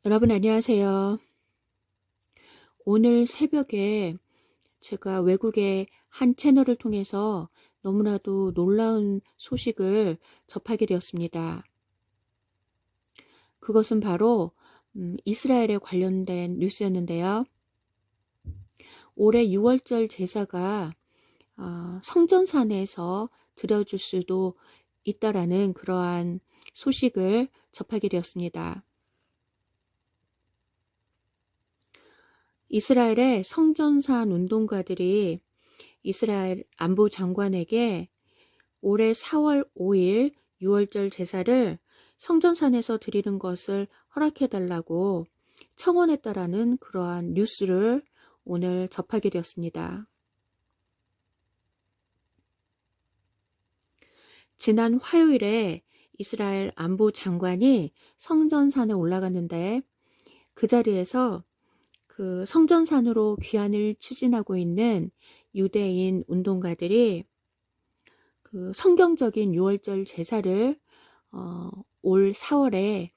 여러분 안녕하세요. 오늘 새벽에 제가 외국의 한 채널을 통해서 너무나도 놀라운 소식을 접하게 되었습니다. 그것은 바로 이스라엘에 관련된 뉴스였는데요. 올해 6월절 제사가 성전산에서 드려질 수도 있다라는 그러한 소식을 접하게 되었습니다. 이스라엘의 성전산 운동가들이 이스라엘 안보 장관에게 올해 4월 5일 6월절 제사를 성전산에서 드리는 것을 허락해달라고 청원했다라는 그러한 뉴스를 오늘 접하게 되었습니다. 지난 화요일에 이스라엘 안보 장관이 성전산에 올라갔는데 그 자리에서 그 성전산으로 귀환을 추진하고 있는 유대인 운동가들이 그 성경적인 6월절 제사를 올 4월에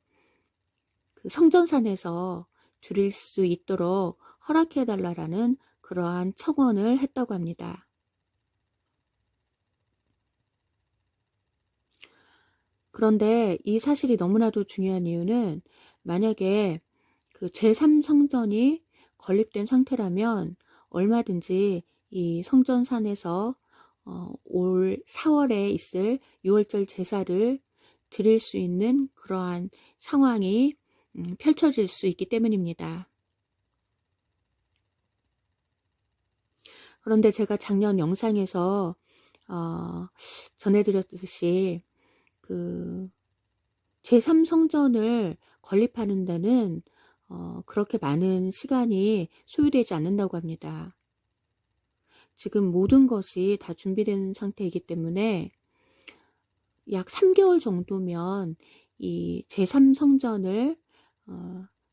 그 성전산에서 드릴 수 있도록 허락해달라는 그러한 청원을 했다고 합니다. 그런데 이 사실이 너무나도 중요한 이유는 만약에 그 제3성전이 건립된 상태라면 얼마든지 이 성전산에서 올 4월에 있을 6월절 제사를 드릴 수 있는 그러한 상황이 펼쳐질 수 있기 때문입니다. 그런데 제가 작년 영상에서 전해드렸듯이 그 제3성전을 건립하는 데는 그렇게 많은 시간이 소요되지 않는다고 합니다. 지금 모든 것이 다 준비된 상태이기 때문에 약 3개월 정도면 이 제3성전을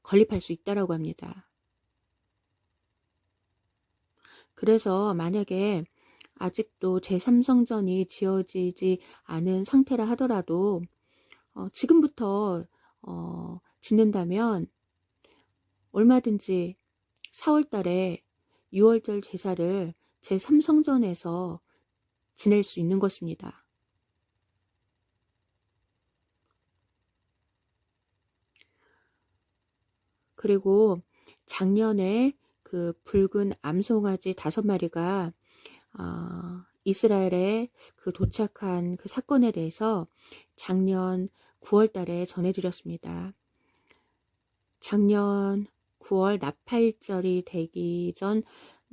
건립할 수 있다고 합니다. 그래서 만약에 아직도 제3성전이 지어지지 않은 상태라 하더라도 지금부터 짓는다면 얼마든지 4월 달에 6월절 제사를 제3성전에서 지낼 수 있는 것입니다. 그리고 작년에 그 붉은 암송아지 5마리가 이스라엘에 그 도착한 그 사건에 대해서 작년 9월 달에 전해드렸습니다. 작년 9월 나팔절이 되기 전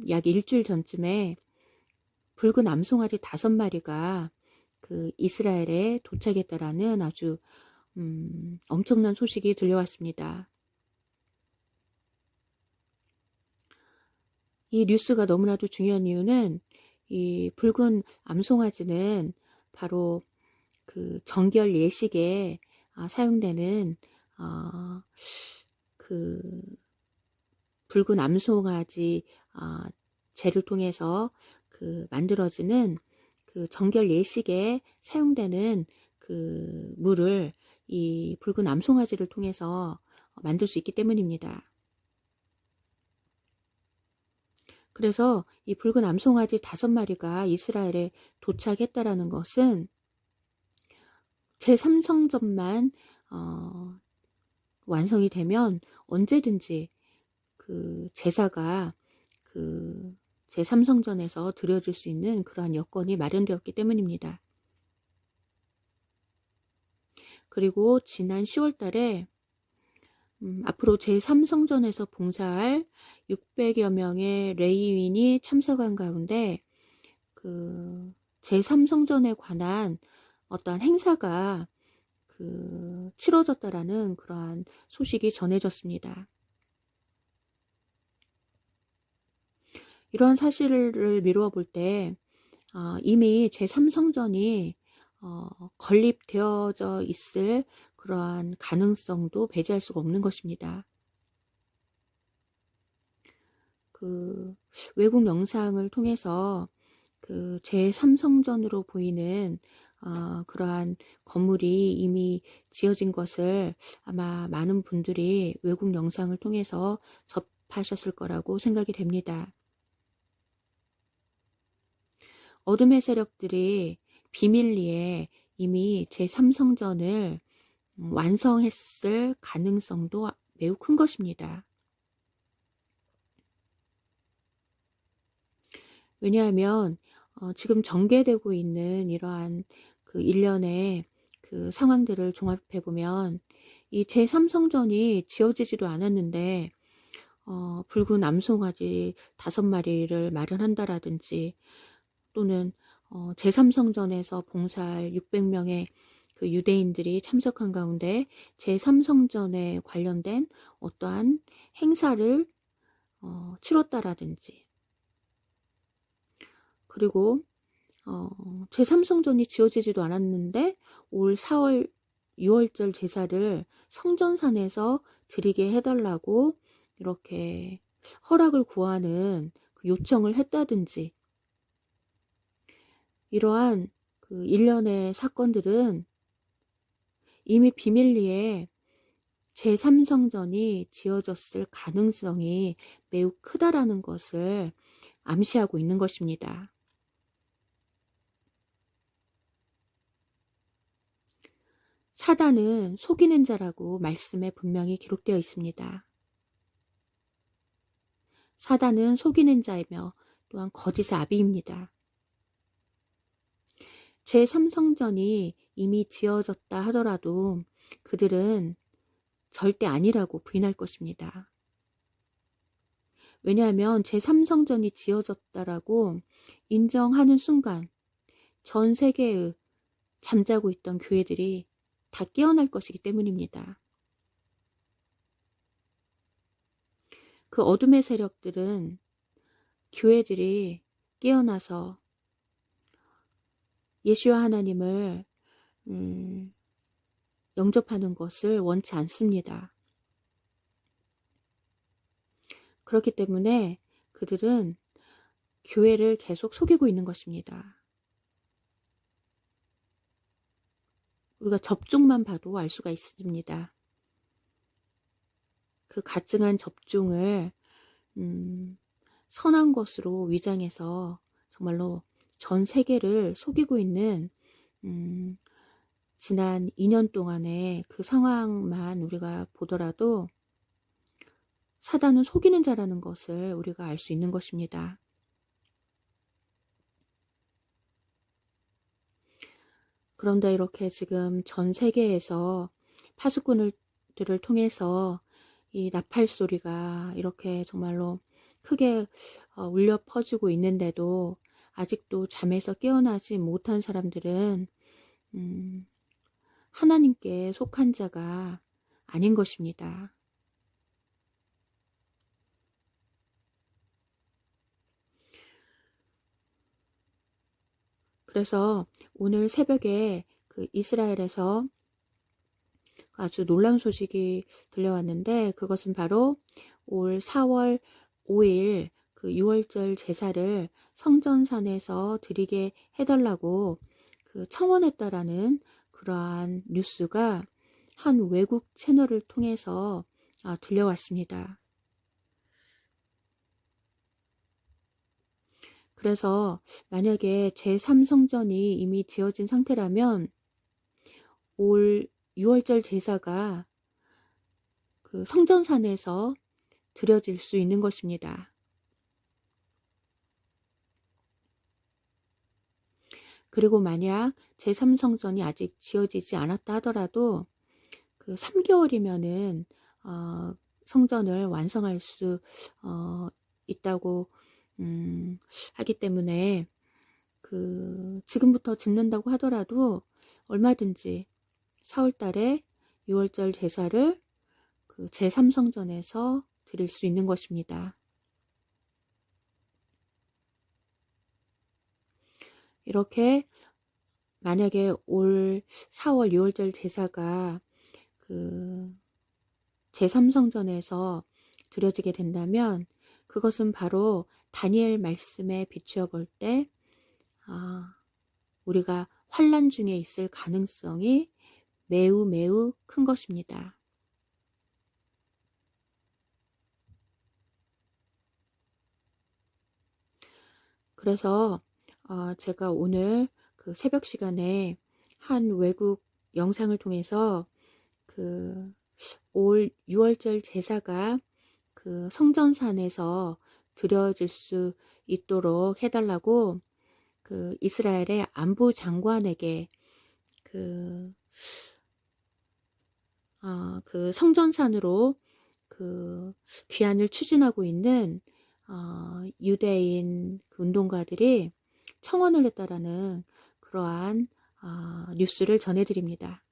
약 일주일 전쯤에 붉은 암송아지 5마리가 그 이스라엘에 도착했다라는 아주 엄청난 소식이 들려왔습니다. 이 뉴스가 너무나도 중요한 이유는 이 붉은 암송아지는 바로 그 정결 예식에 사용되는 그 붉은 암송아지 재를 통해서 그 만들어지는 그 정결 예식에 사용되는 그 물을 이 붉은 암송아지를 통해서 만들 수 있기 때문입니다. 그래서 이 붉은 암송아지 5마리가 이스라엘에 도착했다라는 것은 제3성전만 완성이 되면 언제든지 그 제사가 그 제3성전에서 드려질 수 있는 그러한 여건이 마련되었기 때문입니다. 그리고 지난 10월 달에 앞으로 제3성전에서 봉사할 600여 명의 레위인이 참석한 가운데 그 제3성전에 관한 어떠한 행사가 그 치러졌다라는 그러한 소식이 전해졌습니다. 이러한 사실을 미루어 볼 때 이미 제3성전이 건립되어져 있을 그러한 가능성도 배제할 수가 없는 것입니다. 그 외국 영상을 통해서 그 제3성전으로 보이는 그러한 건물이 이미 지어진 것을 아마 많은 분들이 외국 영상을 통해서 접하셨을 거라고 생각이 됩니다. 어둠의 세력들이 비밀리에 이미 제3성전을 완성했을 가능성도 매우 큰 것입니다. 왜냐하면 지금 전개되고 있는 이러한 그 일련의 그 상황들을 종합해 보면 이 제3성전이 지어지지도 않았는데 붉은 암송아지 5마리를 마련한다라든지 또는 제3성전에서 봉사할 600명의 그 유대인들이 참석한 가운데 제3성전에 관련된 어떠한 행사를 치렀다라든지 그리고 제3성전이 지어지지도 않았는데 올 4월 6월절 제사를 성전산에서 드리게 해달라고 이렇게 허락을 구하는 그 요청을 했다든지 이러한 그 일련의 사건들은 이미 비밀리에 제3성전이 지어졌을 가능성이 매우 크다라는 것을 암시하고 있는 것입니다. 사단은 속이는 자라고 말씀에 분명히 기록되어 있습니다. 사단은 속이는 자이며 또한 거짓의 아비입니다. 제3성전이 이미 지어졌다 하더라도 그들은 절대 아니라고 부인할 것입니다. 왜냐하면 제3성전이 지어졌다라고 인정하는 순간 전 세계의 잠자고 있던 교회들이 다 깨어날 것이기 때문입니다. 그 어둠의 세력들은 교회들이 깨어나서 예수와 하나님을 영접하는 것을 원치 않습니다. 그렇기 때문에 그들은 교회를 계속 속이고 있는 것입니다. 우리가 접종만 봐도 알 수가 있습니다. 그 가증한 접종을 선한 것으로 위장해서 정말로 전 세계를 속이고 있는 지난 2년 동안의 그 상황만 우리가 보더라도 사단은 속이는 자라는 것을 우리가 알 수 있는 것입니다. 그런데 이렇게 지금 전 세계에서 파수꾼들을 통해서 이 나팔 소리가 이렇게 정말로 크게 울려 퍼지고 있는데도 아직도 잠에서 깨어나지 못한 사람들은 하나님께 속한 자가 아닌 것입니다. 그래서 오늘 새벽에 그 이스라엘에서 아주 놀라운 소식이 들려왔는데 그것은 바로 올 4월 5일 그 6월절 제사를 성전산에서 드리게 해달라고 그 청원했다라는 그러한 뉴스가 한 외국 채널을 통해서 들려왔습니다. 그래서 만약에 제3성전이 이미 지어진 상태라면 올 6월절 제사가 그 성전산에서 드려질 수 있는 것입니다. 그리고 만약 제3성전이 아직 지어지지 않았다 하더라도 그 3개월이면은 성전을 완성할 수 있다고 하기 때문에 그 지금부터 짓는다고 하더라도 얼마든지 4월 달에 6월절 제사를 그 제3성전에서 드릴 수 있는 것입니다. 이렇게 만약에 올 4월 6월절 제사가 그 제3성전에서 드려지게 된다면 그것은 바로 다니엘 말씀에 비추어 볼 때 우리가 환란 중에 있을 가능성이 매우 매우 큰 것입니다. 그래서 제가 오늘 그 새벽 시간에 한 외국 영상을 통해서 그 올 6월절 제사가 그 성전산에서 드려질 수 있도록 해달라고 그 이스라엘의 안보 장관에게 그, 그 성전산으로 그 귀환을 추진하고 있는 유대인 그 운동가들이 청원을 했다라는 그러한 뉴스를 전해드립니다.